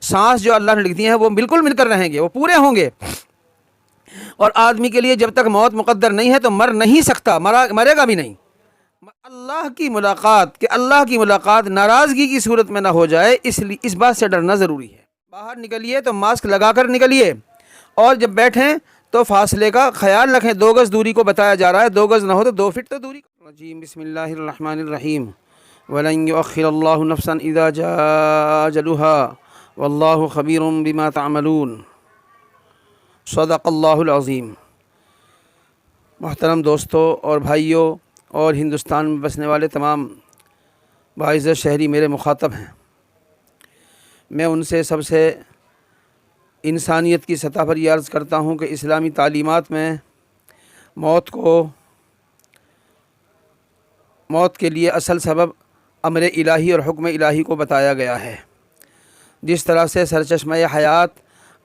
سانس جو اللہ نے لکھ دی ہیں وہ بالکل مل کر رہیں گے، وہ پورے ہوں گے۔ اور آدمی کے لیے جب تک موت مقدر نہیں ہے تو مر نہیں سکتا، مرے گا بھی نہیں۔ اللہ کی ملاقات، کہ اللہ کی ملاقات ناراضگی کی صورت میں نہ ہو جائے، اس بات سے ڈرنا ضروری ہے۔ باہر نکلیے تو ماسک لگا کر نکلیے، اور جب بیٹھیں تو فاصلے کا خیال رکھیں۔ 2 گز دوری کو بتایا جا رہا ہے، 2 گز نہ ہو تو 2 فٹ تو دوری۔ بسم اللہ الرحمن الرحیم وَلَن يُؤَخِّرَ اللَّهُ نَفْسًا إِذَا جَاءَ أَجَلُهَا وَاللَّهُ خَبِيرٌ بِمَا تَعْمَلُونَ۔ صدق اللہ العظیم۔ محترم دوستو اور بھائیوں اور ہندوستان میں بسنے والے تمام باعزت شہری میرے مخاطب ہیں، میں ان سے سب سے انسانیت کی سطح پر یہ عرض کرتا ہوں کہ اسلامی تعلیمات میں موت کے لیے اصل سبب امر الہی اور حکم الہی کو بتایا گیا ہے۔ جس طرح سے سرچشمہ حیات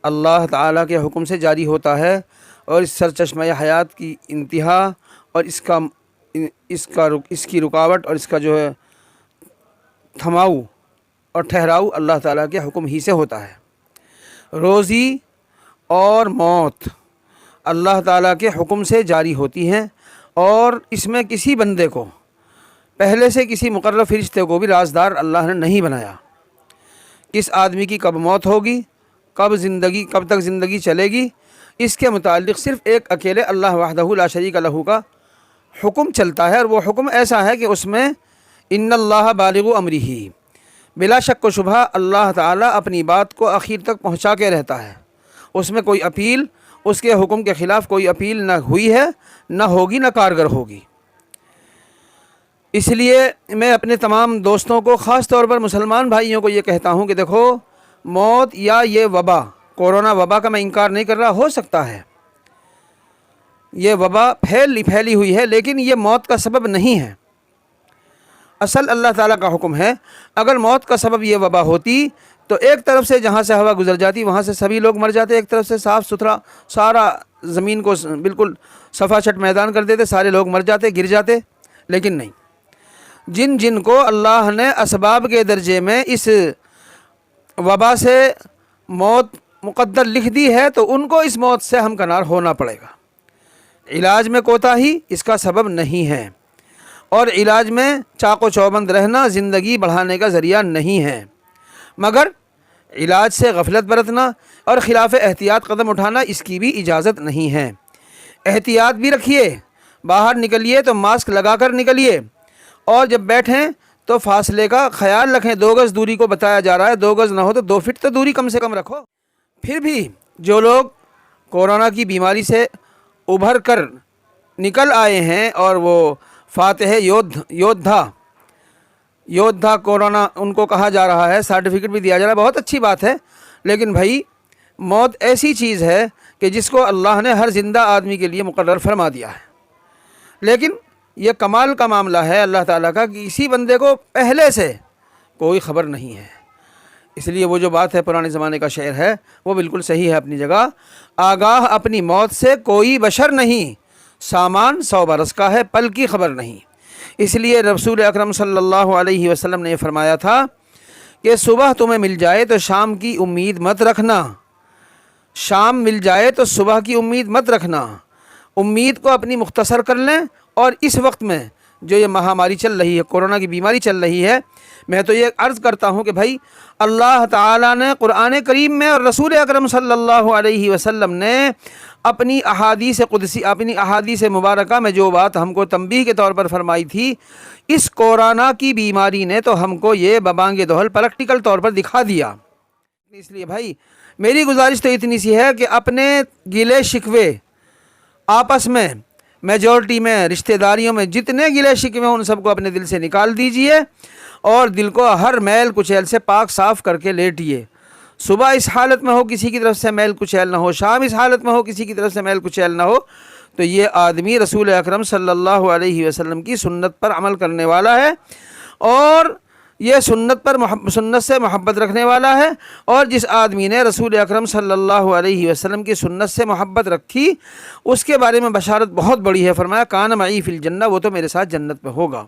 اللہ تعالیٰ کے حکم سے جاری ہوتا ہے، اور اس سرچشمہ حیات کی انتہا اور اس کی رکاوٹ اور اس کا جو ہے تھماؤ اور ٹھہراؤ اللہ تعالیٰ کے حکم ہی سے ہوتا ہے۔ روزی اور موت اللہ تعالیٰ کے حکم سے جاری ہوتی ہیں، اور اس میں کسی بندے کو، پہلے سے کسی مقرر فرشتے کو بھی رازدار اللہ نے نہیں بنایا۔ کس آدمی کی کب موت ہوگی، کب تک زندگی چلے گی، اس کے متعلق صرف ایک اکیلے اللہ وحدہ لا شریک لہ کا حکم چلتا ہے، اور وہ حکم ایسا ہے کہ اس میں ان اللہ بالغ امرہ، بلا شک و شبہ اللہ تعالیٰ اپنی بات کو آخر تک پہنچا کے رہتا ہے۔ اس میں کوئی اپیل، اس کے حکم کے خلاف کوئی اپیل نہ ہوئی ہے، نہ ہوگی، نہ کارگر ہوگی۔ اس لیے میں اپنے تمام دوستوں کو، خاص طور پر مسلمان بھائیوں کو یہ کہتا ہوں کہ دیکھو، موت یا یہ وبا، کورونا وبا کا میں انکار نہیں کر رہا، ہو سکتا ہے یہ وبا پھیلی ہوئی ہے، لیکن یہ موت کا سبب نہیں ہے۔ اصل اللہ تعالیٰ کا حکم ہے۔ اگر موت کا سبب یہ وبا ہوتی تو ایک طرف سے جہاں سے ہوا گزر جاتی وہاں سے سبھی لوگ مر جاتے، ایک طرف سے صاف ستھرا سارا زمین کو بالکل صفا چھٹ میدان کر دیتے، سارے لوگ مر جاتے، گر جاتے، لیکن نہیں۔ جن کو اللہ نے اسباب کے درجے میں اس وبا سے موت مقدر لکھ دی ہے تو ان کو اس موت سے ہمکنار ہونا پڑے گا۔ علاج میں کوتاہی اس کا سبب نہیں ہے، اور علاج میں چاق و چوبند رہنا زندگی بڑھانے کا ذریعہ نہیں ہے، مگر علاج سے غفلت برتنا اور خلاف احتیاط قدم اٹھانا اس کی بھی اجازت نہیں ہے۔ احتیاط بھی رکھیے، باہر نکلیے تو ماسک لگا کر نکلیے، اور جب بیٹھیں تو فاصلے کا خیال رکھیں۔ 2 گز دوری کو بتایا جا رہا ہے، 2 گز نہ ہو تو 2 فٹ تو دوری کم سے کم رکھو۔ پھر بھی جو لوگ کورونا کی بیماری سے ابھر کر نکل آئے ہیں، اور وہ فاتح یودھا کورونا ان کو کہا جا رہا ہے، سرٹیفکیٹ بھی دیا جا رہا ہے، بہت اچھی بات ہے، لیکن بھائی موت ایسی چیز ہے کہ جس کو اللہ نے ہر زندہ آدمی کے لیے مقرر فرما دیا ہے۔ لیکن یہ کمال کا معاملہ ہے اللہ تعالیٰ کا کہ اسی بندے کو پہلے سے کوئی خبر نہیں ہے۔ اس لیے وہ جو بات ہے پرانے زمانے کا شعر ہے وہ بالکل صحیح ہے اپنی جگہ، آگاہ اپنی موت سے کوئی بشر نہیں، سامان 100 برس کا ہے، پل کی خبر نہیں۔ اس لیے رسول اکرم صلی اللہ علیہ وسلم نے یہ فرمایا تھا کہ صبح تمہیں مل جائے تو شام کی امید مت رکھنا، شام مل جائے تو صبح کی امید مت رکھنا، امید کو اپنی مختصر کر لیں۔ اور اس وقت میں جو یہ مہاماری چل رہی ہے، کورونا کی بیماری چل رہی ہے، میں تو یہ عرض کرتا ہوں کہ بھائی اللہ تعالیٰ نے قرآن کریم میں اور رسول اکرم صلی اللہ علیہ وسلم نے اپنی احادیث قدسی، اپنی احادیث مبارکہ میں جو بات ہم کو تنبیہ کے طور پر فرمائی تھی، اس کورونا کی بیماری نے تو ہم کو یہ ببانگ دہل پریکٹیکل طور پر دکھا دیا۔ اس لیے بھائی میری گزارش تو اتنی سی ہے کہ اپنے گلے شکوے آپس میں، میجورٹی میں، رشتہ داریوں میں جتنے گلے شکوے ہیں ان سب کو اپنے دل سے نکال دیجئے، اور دل کو ہر میل کچیل سے پاک صاف کر کے لیٹیے۔ صبح اس حالت میں ہو کسی کی طرف سے میل کچیل نہ ہو، شام اس حالت میں ہو کسی کی طرف سے میل کچیل نہ ہو، تو یہ آدمی رسول اکرم صلی اللہ علیہ وسلم کی سنت پر عمل کرنے والا ہے، اور یہ سنت سے محبت رکھنے والا ہے۔ اور جس آدمی نے رسول اکرم صلی اللہ علیہ وسلم کی سنت سے محبت رکھی اس کے بارے میں بشارت بہت بڑی ہے، فرمایا کان معی فی الجنہ، وہ تو میرے ساتھ جنت میں ہوگا۔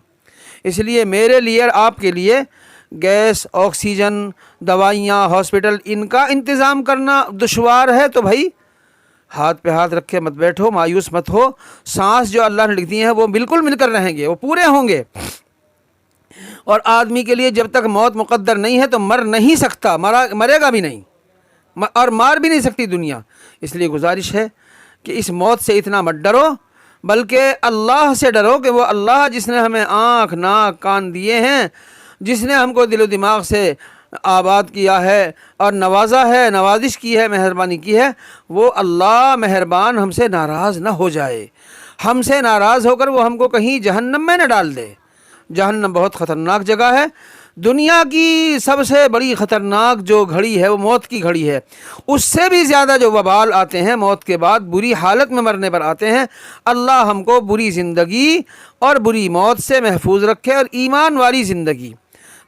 اس لیے میرے لیے اور آپ کے لیے گیس، آکسیجن، دوائیاں، ہاسپٹل، ان کا انتظام کرنا دشوار ہے تو بھائی ہاتھ پہ ہاتھ رکھے مت بیٹھو، مایوس مت ہو. سانس جو اللہ نے لکھ دی ہیں وہ بالکل مل کر رہیں گے، وہ پورے ہوں گے. اور آدمی کے لیے جب تک موت مقدر نہیں ہے تو مر نہیں سکتا، مرے گا بھی نہیں، اور مار بھی نہیں سکتی دنیا. اس لیے گزارش ہے کہ اس موت سے اتنا مت ڈرو، بلکہ اللہ سے ڈرو کہ وہ اللہ جس نے ہمیں آنکھ، ناک، کان دیے ہیں، جس نے ہم کو دل و دماغ سے آباد کیا ہے اور نوازا ہے، نوازش کی ہے، مہربانی کی ہے، وہ اللہ مہربان ہم سے ناراض نہ ہو جائے. ہم سے ناراض ہو کر وہ ہم کو کہیں جہنم میں نہ ڈال دے. جہنم بہت خطرناک جگہ ہے. دنیا کی سب سے بڑی خطرناک جو گھڑی ہے وہ موت کی گھڑی ہے. اس سے بھی زیادہ جو وبال آتے ہیں موت کے بعد بری حالت میں مرنے پر آتے ہیں. اللہ ہم کو بری زندگی اور بری موت سے محفوظ رکھے اور ایمان والی زندگی،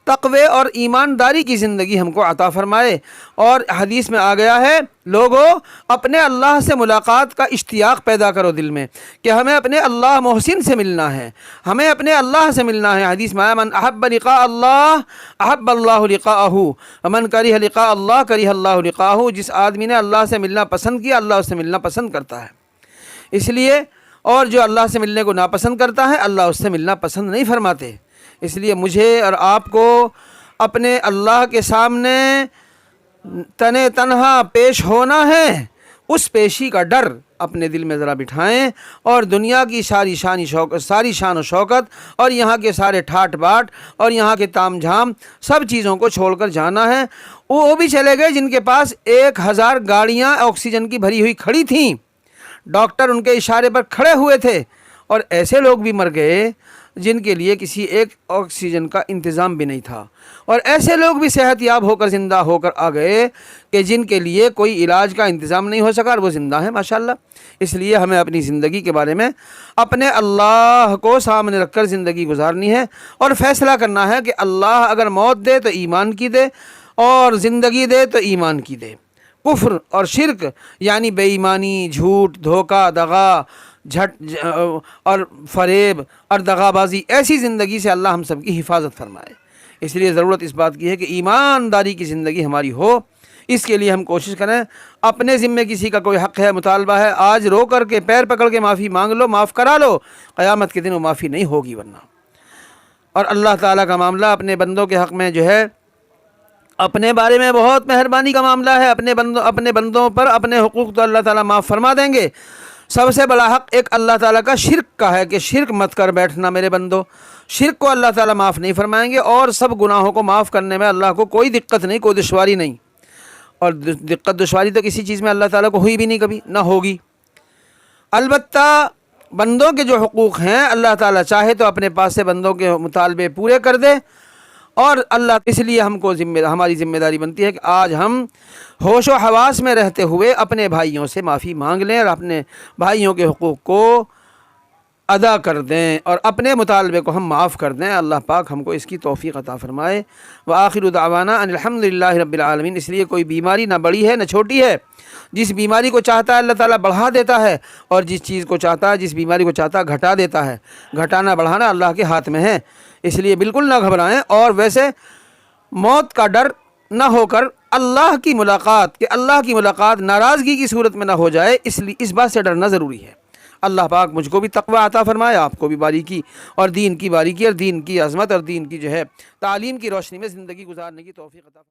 تقوی اور ایمانداری کی زندگی ہم کو عطا فرمائے. اور حدیث میں آ گیا ہے، لوگوں اپنے اللہ سے ملاقات کا اشتیاق پیدا کرو دل میں کہ ہمیں اپنے اللہ محسن سے ملنا ہے، ہمیں اپنے اللہ سے ملنا ہے. حدیث میں آیا، من احب لقاء اللہ احب اللہ لقاءہ ومن کرہ لقاء اللہ کرہ اللہ لقاءہ. جس آدمی نے اللہ سے ملنا پسند کیا اللہ اس سے ملنا پسند کرتا ہے. اس لیے اور جو اللہ سے ملنے کو ناپسند کرتا ہے اللہ اس سے ملنا پسند نہیں فرماتے. اس لیے مجھے اور آپ کو اپنے اللہ کے سامنے تنے تنہا پیش ہونا ہے. اس پیشی کا ڈر اپنے دل میں ذرا بٹھائیں اور دنیا کی ساری شان و شوکت اور یہاں کے سارے ٹھاٹ باٹ اور یہاں کے تام جھام سب چیزوں کو چھوڑ کر جانا ہے. وہ بھی چلے گئے جن کے پاس 1000 گاڑیاں آکسیجن کی بھری ہوئی کھڑی تھیں، ڈاکٹر ان کے اشارے پر کھڑے ہوئے تھے. اور ایسے لوگ بھی مر گئے جن کے لیے کسی ایک آکسیجن کا انتظام بھی نہیں تھا. اور ایسے لوگ بھی صحت یاب ہو کر زندہ ہو کر آ گئے کہ جن کے لیے کوئی علاج کا انتظام نہیں ہو سکا اور وہ زندہ ہیں ماشاءاللہ. اس لیے ہمیں اپنی زندگی کے بارے میں اپنے اللہ کو سامنے رکھ کر زندگی گزارنی ہے اور فیصلہ کرنا ہے کہ اللہ اگر موت دے تو ایمان کی دے اور زندگی دے تو ایمان کی دے. کفر اور شرک یعنی بے ایمانی، جھوٹ، دھوکہ، دغا، اور فریب اور دغا بازی، ایسی زندگی سے اللہ ہم سب کی حفاظت فرمائے. اس لیے ضرورت اس بات کی ہے کہ ایمانداری کی زندگی ہماری ہو. اس کے لیے ہم کوشش کریں. اپنے ذمے کسی کا کوئی حق ہے، مطالبہ ہے، آج رو کر کے پیر پکڑ کے معافی مانگ لو، معاف کرا لو، قیامت کے دن وہ معافی نہیں ہوگی ورنہ. اور اللہ تعالیٰ کا معاملہ اپنے بندوں کے حق میں جو ہے اپنے بارے میں بہت مہربانی کا معاملہ ہے. اپنے بندوں پر اپنے حقوق تو اللہ تعالیٰ معاف فرما دیں گے. سب سے بڑا حق ایک اللہ تعالیٰ کا شرک کا ہے کہ شرک مت کر بیٹھنا میرے بندو. شرک کو اللہ تعالیٰ معاف نہیں فرمائیں گے. اور سب گناہوں کو معاف کرنے میں اللہ کو کوئی دقت نہیں، کوئی دشواری نہیں. اور دقت دشواری تو کسی چیز میں اللہ تعالیٰ کو ہوئی بھی نہیں، کبھی نہ ہوگی. البتہ بندوں کے جو حقوق ہیں اللہ تعالیٰ چاہے تو اپنے پاس سے بندوں کے مطالبے پورے کر دے. اور اللہ اس لیے ہم کو ہماری ذمہ داری بنتی ہے کہ آج ہم ہوش و حواس میں رہتے ہوئے اپنے بھائیوں سے معافی مانگ لیں اور اپنے بھائیوں کے حقوق کو ادا کر دیں اور اپنے مطالبے کو ہم معاف کر دیں. اللہ پاک ہم کو اس کی توفیق عطا فرمائے. وآخر دعوانا ان الحمدللہ رب العالمین. اس لیے کوئی بیماری نہ بڑی ہے نہ چھوٹی ہے. جس بیماری کو چاہتا ہے اللہ تعالیٰ بڑھا دیتا ہے اور جس چیز کو چاہتا ہے، جس بیماری کو چاہتا ہے گھٹا دیتا ہے. گھٹانا بڑھانا اللہ کے ہاتھ میں ہے. اس لیے بالکل نہ گھبرائیں. اور ویسے موت کا ڈر نہ ہو کر اللہ کی ملاقات، کہ اللہ کی ملاقات ناراضگی کی صورت میں نہ ہو جائے، اس لیے اس بات سے ڈرنا ضروری ہے. اللہ پاک مجھ کو بھی تقوی عطا فرمائے، آپ کو بھی باریکی اور دین کی باریکی اور دین کی عظمت اور دین کی جو ہے تعلیم کی روشنی میں زندگی گزارنے کی توفیق عطا فرمائے.